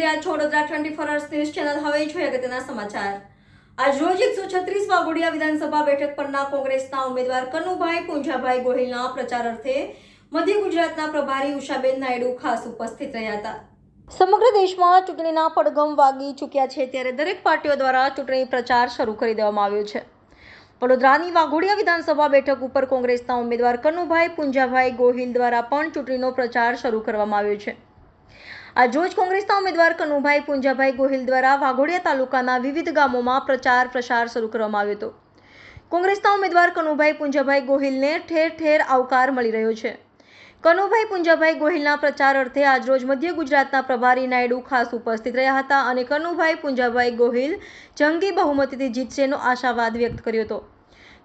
રહ્યા છો Vadodara 24 hours news channel. હવે જોઈએ અગત્યના સમાચાર। આજ રોજ 136 વાઘોડિયા વિધાનસભા બેઠક પરના કોંગ્રેસના ઉમેદવાર કનુભાઈ પૂંજાભાઈ ગોહિલના પ્રચાર અર્થે મધ્ય ગુજરાતના પ્રભારી ઉષાબેન નાયડુ ખાસ ઉપસ્થિત રહ્યા હતા। સમગ્ર દેશમાં ચૂંટણીના પડઘમ વાગી ચૂક્યા છે, ત્યારે દરેક પાર્ટીઓ દ્વારા ચૂંટણી પ્રચાર શરૂ કરી દેવામાં આવ્યો છે। વડોદરાની વાઘોડિયા વિધાનસભા બેઠક ઉપર કોંગ્રેસના ઉમેદવાર કનુભાઈ પૂંજાભાઈ ગોહિલ દ્વારા પણ ચૂંટણીનો પ્રચાર શરૂ કરવામાં આવ્યો છે। આજ રોજ કોંગ્રેસના ઉમેદવાર કનુભાઈ પૂંજાભાઈ ગોહિલ દ્વારા વાઘોડિયા તાલુકાના વિવિધ ગામોમાં પ્રચાર પ્રસાર શરૂ કરવામાં આવ્યો હતો। કોંગ્રેસના ઉમેદવાર કનુભાઈ પૂંજાભાઈ ગોહિલને ઠેર ઠેર આવકાર મળી રહ્યો છે। કનુભાઈ પૂંજાભાઈ ગોહિલના પ્રચાર અર્થે આજરોજ મધ્ય ગુજરાતના પ્રભારી નાયડુ ખાસ ઉપસ્થિત રહ્યા હતા અને કનુભાઈ પૂંજાભાઈ ગોહિલ જંગી બહુમતીથી જીતશેનો આશાવાદ વ્યક્ત કર્યો હતો।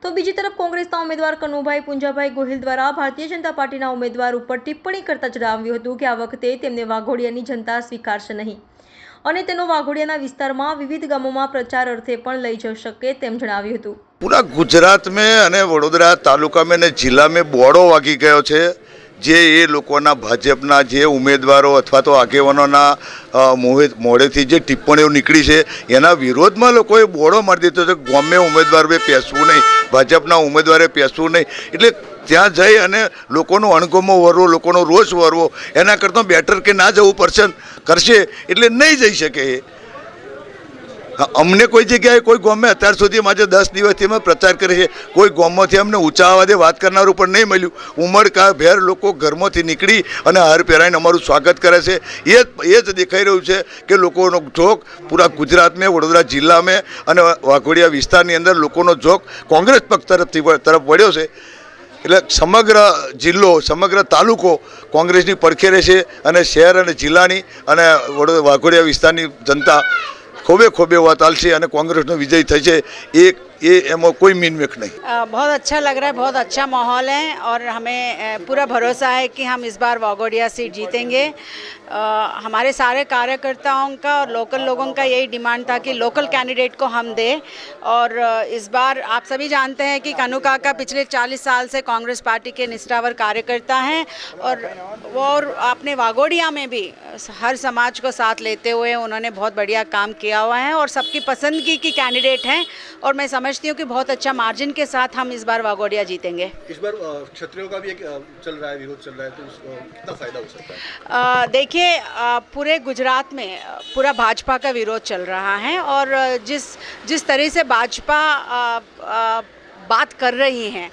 તો બીજી તરફ કોંગ્રેસના ઉમેદવાર કનુભાઈ પૂંજાભાઈ ગોહિલ દ્વારા ભારતીય જનતા પાર્ટીના ઉમેદવાર ઉપર ટિપ્પણી કરતા જણાવ્યું હતું કે આ વખતે તેમને વાઘોડિયાની જનતા સ્વીકારશે નહીં અને તેનો વાઘોડિયાના વિસ્તારમાં વિવિધ ગામોમાં પ્રચાર અર્થે પણ લઈ જઈ શકે તેમ જણાવ્યું હતું। पूरा गुजरात में અને વડોદરા તાલુકા में ને જિલ્લા में બોર્ડો વાગી ગયો છે। જે એ લોકોના ભાજપના જે ઉમેદવારો અથવા તો આગેવાનોના મોડેથી જે ટિપ્પણીઓ નીકળી છે એના વિરોધમાં લોકોએ બોર્ડો મારી દીધો છે। ગામે ઉમેદવારે પેસવું નહીં, ભાજપના ઉમેદવારે પેસવું નહીં, એટલે ત્યાં જઈ અને લોકોનો અણગમો વરવો, લોકોનો રોષ વરવો એના કરતાં બેટર કે ના જવું કરશે એટલે નહીં જઈ શકે। અમને કોઈ જગ્યાએ કોઈ ગામે અત્યાર સુધી આજે 10 દિવસથી અમે પ્રચાર કરીએ છીએ, કોઈ ગામમાંથી અમને ઊંચા અવાજે વાત કરનારું પણ નહીં મળ્યું। ઉમળકા ભેર લોકો ઘરમાંથી નીકળી અને હાર પહેરાઈને અમારું સ્વાગત કરે છે। એ જ દેખાઈ રહ્યું છે કે લોકોનો જોક પૂરા ગુજરાત में વડોદરા જિલ્લા में અને વાઘોડિયા વિસ્તારની અંદર લોકોનો જોક કોંગ્રેસ પક્ષ તરફ વળ્યો છે। એટલે સમગ્ર જિલ્લો, સમગ્ર તાલુકો કોંગ્રેસની પડખે રહેશે અને શહેર અને જિલ્લાની અને વાઘોડિયા વિસ્તારની જનતા खोबे खोबे वाताल से અને કોંગ્રેસનો વિજય થશે। એમાં कोई मीनमेक नहीं। बहुत अच्छा लग रहा है, बहुत अच्छा माहौल है और हमें पूरा भरोसा है कि हम इस बार वाघोडिया सीट जीतेंगे। हमारे सारे कार्यकर्ताओं का और लोकल लोगों का यही डिमांड था कि लोकल कैंडिडेट को हम दें और इस बार आप सभी जानते हैं कि कनु काका पिछले 40 साल से कांग्रेस पार्टी के निष्ठावर कार्यकर्ता हैं और आपने वाघोडिया में भी हर समाज को साथ लेते हुए उन्होंने बहुत बढ़िया काम किया हुआ है और सबकी पसंदगी की कैंडिडेट हैं और मैं समझती हूँ कि बहुत अच्छा मार्जिन के साथ हम इस बार वाघोडिया जीतेंगे। इस बार क्षत्रियों का भी एक चल रहा है, विरोध चल रहा है, तो कितना फायदा हो सकता है? देखिए, पूरे गुजरात में पूरा भाजपा का विरोध चल रहा है और जिस तरह से भाजपा बात कर रही हैं,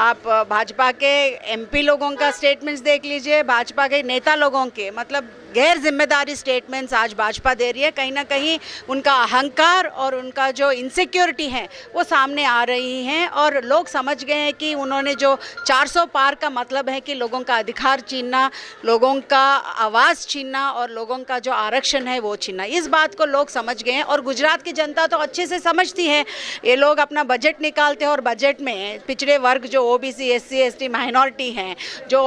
आप भाजपा के एमपी लोगों का स्टेटमेंट्स देख लीजिए, भाजपा के नेता लोगों के मतलब गैर जिम्मेदारी स्टेटमेंट्स आज भाजपा दे रही है। कहीं ना कहीं उनका अहंकार और उनका जो इनसिक्योरिटी है वो सामने आ रही हैं और लोग समझ गए हैं कि उन्होंने जो 400 पार का मतलब है कि लोगों का अधिकार छीनना, लोगों का आवाज़ छीनना और लोगों का जो आरक्षण है वो छीनना, इस बात को लोग समझ गए हैं और गुजरात की जनता तो अच्छे से समझती है। ये लोग अपना बजट निकालते हैं और बजट में पिछड़े वर्ग जो ओबीसी, एससी, एसटी, माइनॉरिटी हैं, जो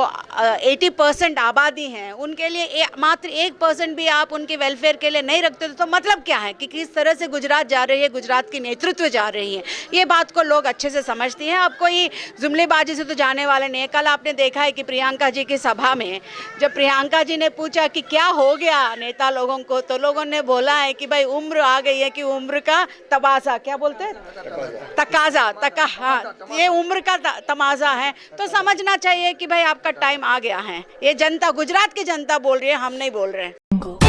80% आबादी हैं, उनके लिए मात्र 1% भी आप उनके वेलफेयर के लिए नहीं रखते तो मतलब क्या है कि किस तरह से गुजरात जा रही है, गुजरात की नेतृत्व जा रही है, ये बात को लोग अच्छे से समझती हैं। अब कोई जुमलेबाजी से तो जाने वाले नहीं है। कल आपने देखा है कि प्रियंका जी की सभा में जब प्रियंका जी ने पूछा कि क्या हो गया नेता लोगों को, तो लोगों ने बोला है कि भाई उम्र आ गई है, कि उम्र का तबासा, क्या बोलते हैं, तकाजा, हाँ, ये उम्र का तमाजा है। तो समझना चाहिए कि भाई आपका टाइम आ गया है। ये जनता, गुजरात की जनता बोल रही है, हम नहीं बोल रहे हैं।